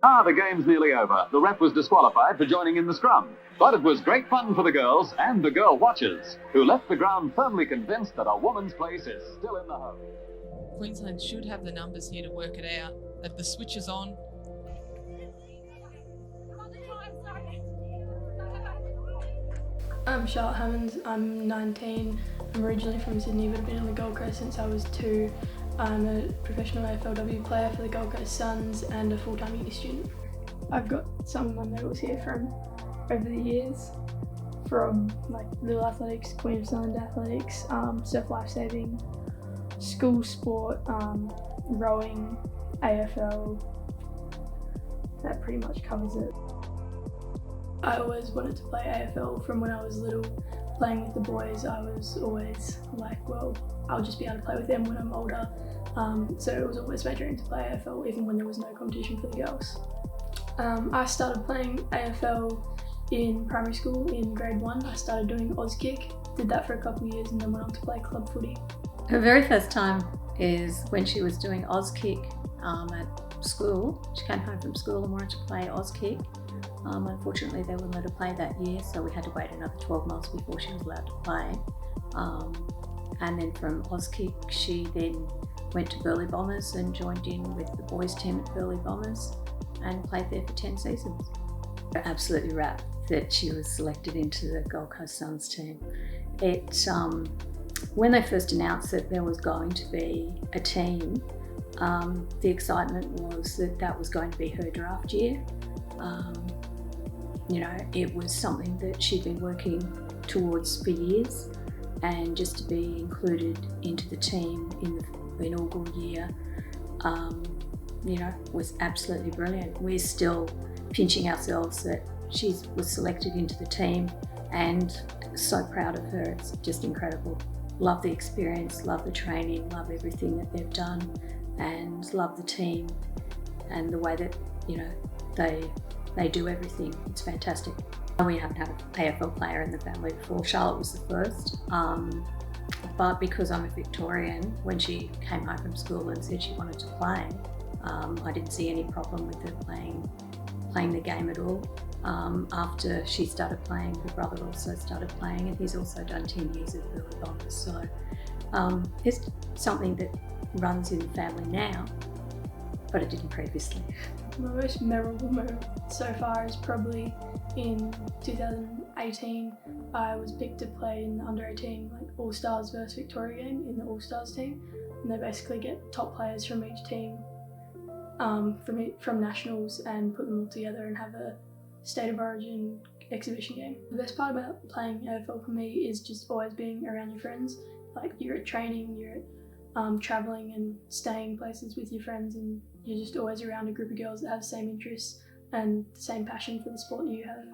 The game's nearly over. The ref was disqualified for joining in the scrum. But it was great fun for the girls and the girl watchers, who left the ground firmly convinced that a woman's place is still in the home. Queensland should have the numbers here to work it out. If the switch is on, I'm Charlotte Hammonds, I'm 19. I'm originally from Sydney but I've been on the Gold Coast since I was 2. I'm a professional AFLW player for the Gold Coast Suns and a full-time uni student. I've got some of my medals here from over the years, from like Little Athletics, Queen of Sunderland Athletics, surf lifesaving, school sport, rowing, AFL. That pretty much covers it. I always wanted to play AFL from when I was little. Playing with the boys, I was always like, well, I'll just be able to play with them when I'm older. So it was always my dream to play AFL, even when there was no competition for the girls. I started playing AFL in primary school in grade 1. I started doing Auskick, did that for a couple of years and then went on to play club footy. Her very first time is when she was doing Auskick at school. She came home from school and wanted to play Auskick. Unfortunately, they wouldn't let her play that year, so we had to wait another 12 months before she was allowed to play. And then from Auskick, she then went to Burleigh Bombers and joined in with the boys' team at Burleigh Bombers and played there for 10 seasons. We're absolutely rapt that she was selected into the Gold Coast Suns team. When they first announced that there was going to be a team, the excitement was that that was going to be her draft year. It was something that she'd been working towards for years, and just to be included into the team in the inaugural year, was absolutely brilliant. We're still pinching ourselves that she was selected into the team, and so proud of her. It's just incredible. Love the experience, love the training, love everything that they've done, and love the team and the way that, they do everything. It's fantastic. We haven't had an AFL player in the family before. Charlotte was the first, but because I'm a Victorian, when she came home from school and said she wanted to play, I didn't see any problem with her playing the game at all. After she started playing, her brother also started playing, and he's also done 10 years at Burleigh Bombers. So it's something that runs in the family now, but it didn't previously. My most memorable moment so far is probably in 2018. I was picked to play in the under-18 All-Stars versus Victoria game in the All-Stars team, and they basically get top players from each team from nationals and put them all together and have a State of Origin exhibition game. The best part about playing AFL for me is just always being around your friends. Like, you're at training, you're at travelling and staying places with your friends, and you're just always around a group of girls that have the same interests and the same passion for the sport you have.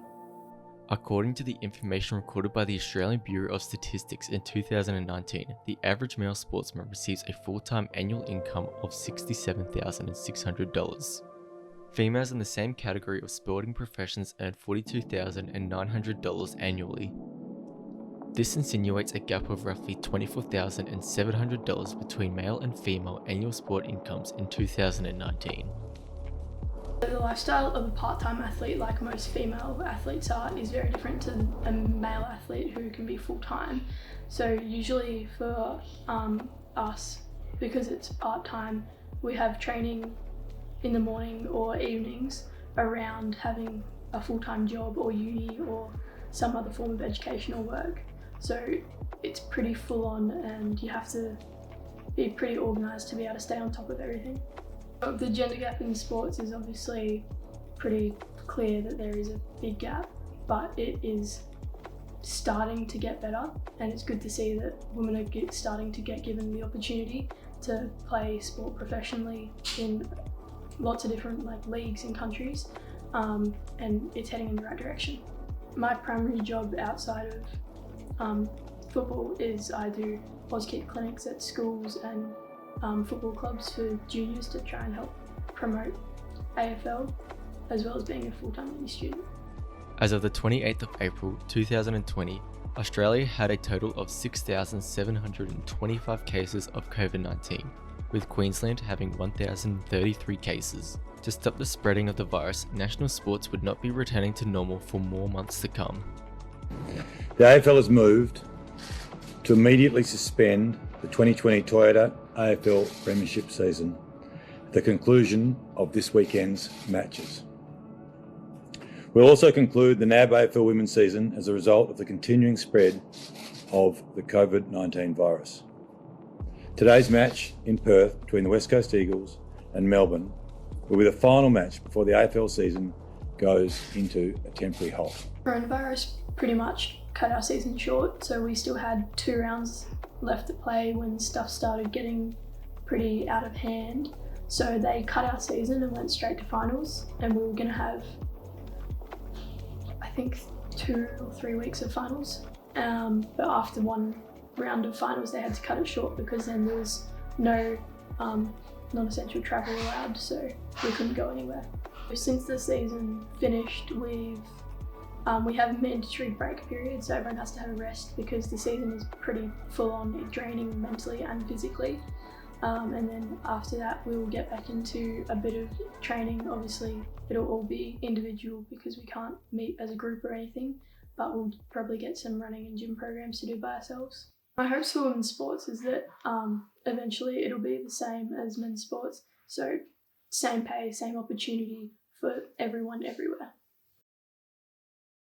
According to the information recorded by the Australian Bureau of Statistics in 2019, the average male sportsman receives a full-time annual income of $67,600. Females in the same category of sporting professions earn $42,900 annually. This insinuates a gap of roughly $24,700 between male and female annual sport incomes in 2019. The lifestyle of a part-time athlete, like most female athletes are, is very different to a male athlete who can be full-time. So usually for us, because it's part-time, we have training in the morning or evenings around having a full-time job or uni or some other form of educational work. So it's pretty full on, and you have to be pretty organised to be able to stay on top of everything. The gender gap in sports is obviously pretty clear that there is a big gap, but it is starting to get better, and it's good to see that women are starting to get given the opportunity to play sport professionally in lots of different leagues and countries, and it's heading in the right direction. My primary job outside of football is I do Auskick clinics at schools and football clubs for juniors to try and help promote AFL, as well as being a full-time uni student. As of the 28th of April 2020, Australia had a total of 6,725 cases of COVID-19, with Queensland having 1,033 cases. To stop the spreading of the virus, national sports would not be returning to normal for more months to come. The AFL has moved to immediately suspend the 2020 Toyota AFL Premiership season at the conclusion of this weekend's matches. We'll also conclude the NAB AFL Women's season as a result of the continuing spread of the COVID-19 virus. Today's match in Perth between the West Coast Eagles and Melbourne will be the final match before the AFL season goes into a temporary halt. Coronavirus pretty much cut our season short, so we still had 2 rounds left to play when stuff started getting pretty out of hand. So they cut our season and went straight to finals, and we were going to have, I think, 2 or 3 weeks of finals. But after 1 round of finals, they had to cut it short because then there was no non-essential travel allowed, so we couldn't go anywhere. Since the season finished, we have a mandatory break period, so everyone has to have a rest because the season is pretty full on, draining mentally and physically. And then after that, we will get back into a bit of training. Obviously, it'll all be individual because we can't meet as a group or anything, but we'll probably get some running and gym programs to do by ourselves. My hopes for women's sports is that eventually it'll be the same as men's sports, so same pay, same opportunity for everyone everywhere.